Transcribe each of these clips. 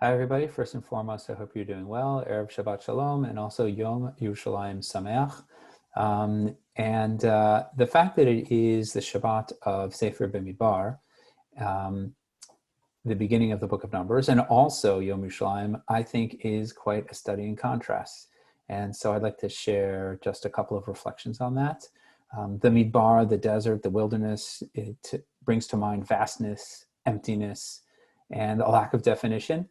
Hi, everybody. First and foremost, I hope you're doing well. Erev Shabbat Shalom, and also Yom Yerushalayim Sameach. The fact that it is the Shabbat of Sefer BaMidbar, the beginning of the book of Numbers, and also Yom Yerushalayim, I think is quite a study in contrast. And so I'd like to share just a couple of reflections on that. The Midbar, the desert, the wilderness, it brings to mind vastness, emptiness, and a lack of definition.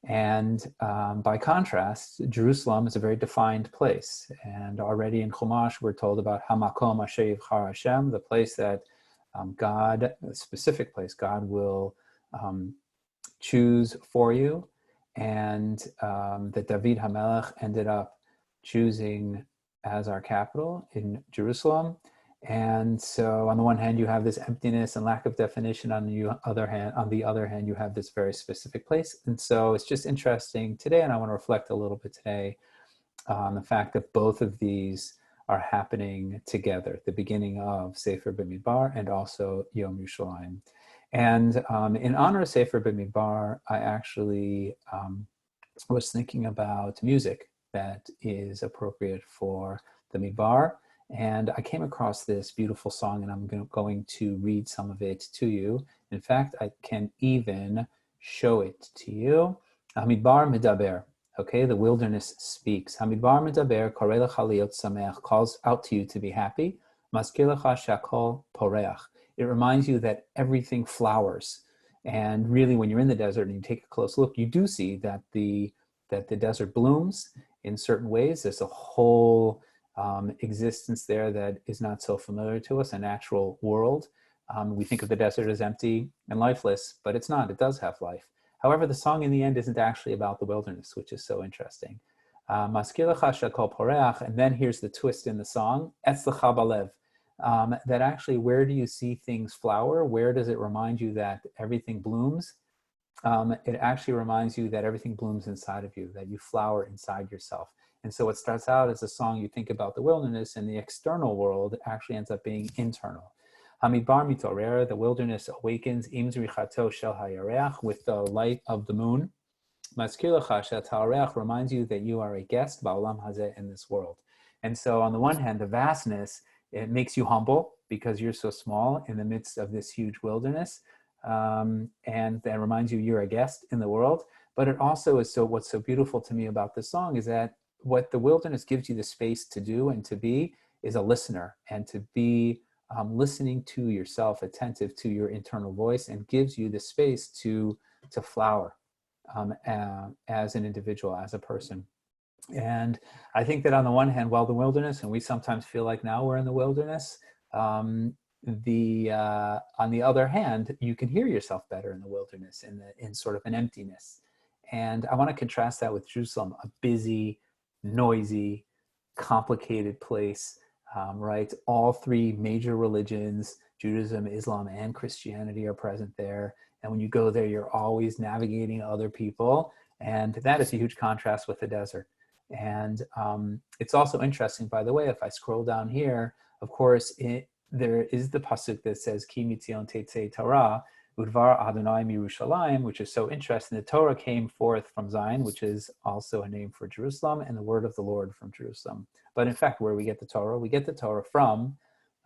And by contrast, Jerusalem is a very defined place. And already in Chumash, we're told about Hamakom Asher Yivchar Hashem, the place that God, a specific place, God will choose for you. And that David HaMelech ended up choosing as our capital in Jerusalem. And so on the one hand, you have this emptiness and lack of definition. On the other hand, you have this very specific place. And so it's just interesting today, and I want to reflect a little bit today on the fact that both of these are happening together, the beginning of Sefer BaMidbar and also Yom Yerushalayim. And in honor of Sefer BaMidbar, I actually was thinking about music that is appropriate for the Midbar. And I came across this beautiful song, and I'm going to read some of it to you. In fact, I can even show it to you. Hamidbar medaber, okay, the wilderness speaks. Hamidbar medaber, koreh lecha liot sameach, calls out to you to be happy. Maskir lecha shakol poreach. It reminds you that everything flowers. And really, when you're in the desert and you take a close look, you do see that the desert blooms in certain ways. There's a whole existence there that is not so familiar to us, a natural world. We think of the desert as empty and lifeless, but it's not. It does have life. However, the song in the end isn't actually about the wilderness, which is so interesting. Maskir lecha shakol poreach, and then here's the twist in the song, etz lecha balev. That actually, where do you see things flower? Where does it remind you that everything blooms? It actually reminds you that everything blooms inside of you, that you flower inside yourself. And so it starts out as a song you think about the wilderness, and the external world actually ends up being internal. Hamidbar mitorer, the wilderness awakens, im zrichato shel hayareach, with the light of the moon. Maskir lecha shet hayareach reminds you that you are a guest, ba'olam hazeh, in this world. And so on the one hand, the vastness, it makes you humble because you're so small in the midst of this huge wilderness. And that reminds you you're a guest in the world. But it also is what's so beautiful to me about this song is that what the wilderness gives you the space to do and to be is a listener, and to be listening to yourself, attentive to your internal voice, and gives you the space to flower as an individual, as a person. And I think that on the one hand, while the wilderness, and we sometimes feel like now we're in the wilderness, on the other hand, you can hear yourself better in the wilderness, in sort of an emptiness. And I want to contrast that with Jerusalem, a busy, noisy, complicated place, right? All three major religions, Judaism, Islam, and Christianity, are present there. And when you go there, you're always navigating other people. And that is a huge contrast with the desert. And it's also interesting, by the way, if I scroll down here, of course, there is the pasuk that says, Ki mitzion tetzei Torah, Dvar Adonai Yerushalayim, which is so interesting. The Torah came forth from Zion, which is also a name for Jerusalem, and the word of the Lord from Jerusalem. But in fact, where we get the Torah from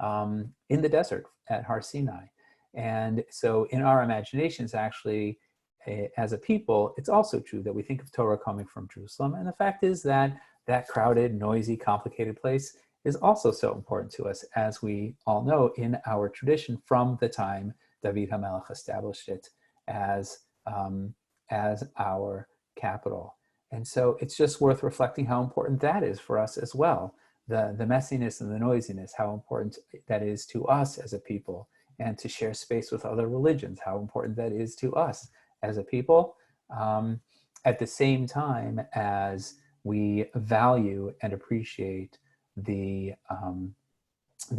in the desert at Har Sinai. And so in our imaginations, actually, as a people, it's also true that we think of Torah coming from Jerusalem. And the fact is that that crowded, noisy, complicated place is also so important to us, as we all know in our tradition from the time David HaMelech established it as our capital. And so it's just worth reflecting how important that is for us as well. The messiness and the noisiness, how important that is to us as a people, and to share space with other religions, how important that is to us as a people, at the same time as we value and appreciate the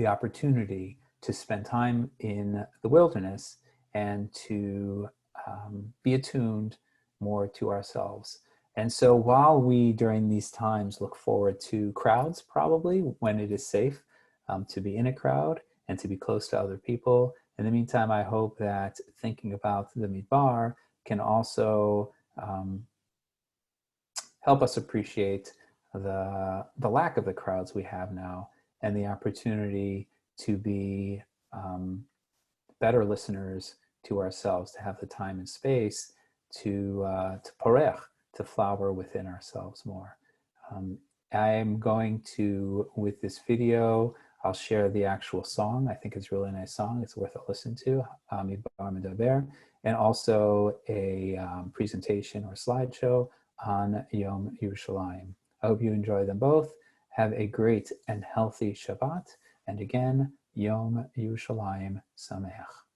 opportunity to spend time in the wilderness and to be attuned more to ourselves. And so while we during these times look forward to crowds, probably when it is safe to be in a crowd and to be close to other people, in the meantime, I hope that thinking about the Midbar can also um, help us appreciate the lack of the crowds we have now and the opportunity to be better listeners to ourselves, to have the time and space to porech, to flower within ourselves more. I am going to, with this video, I'll share the actual song. I think it's a really nice song. It's worth a listen to, BaMidbar, and also a presentation or slideshow on Yom Yerushalayim. I hope you enjoy them both. Have a great and healthy Shabbat. And again, Yom Yerushalayim Sameach.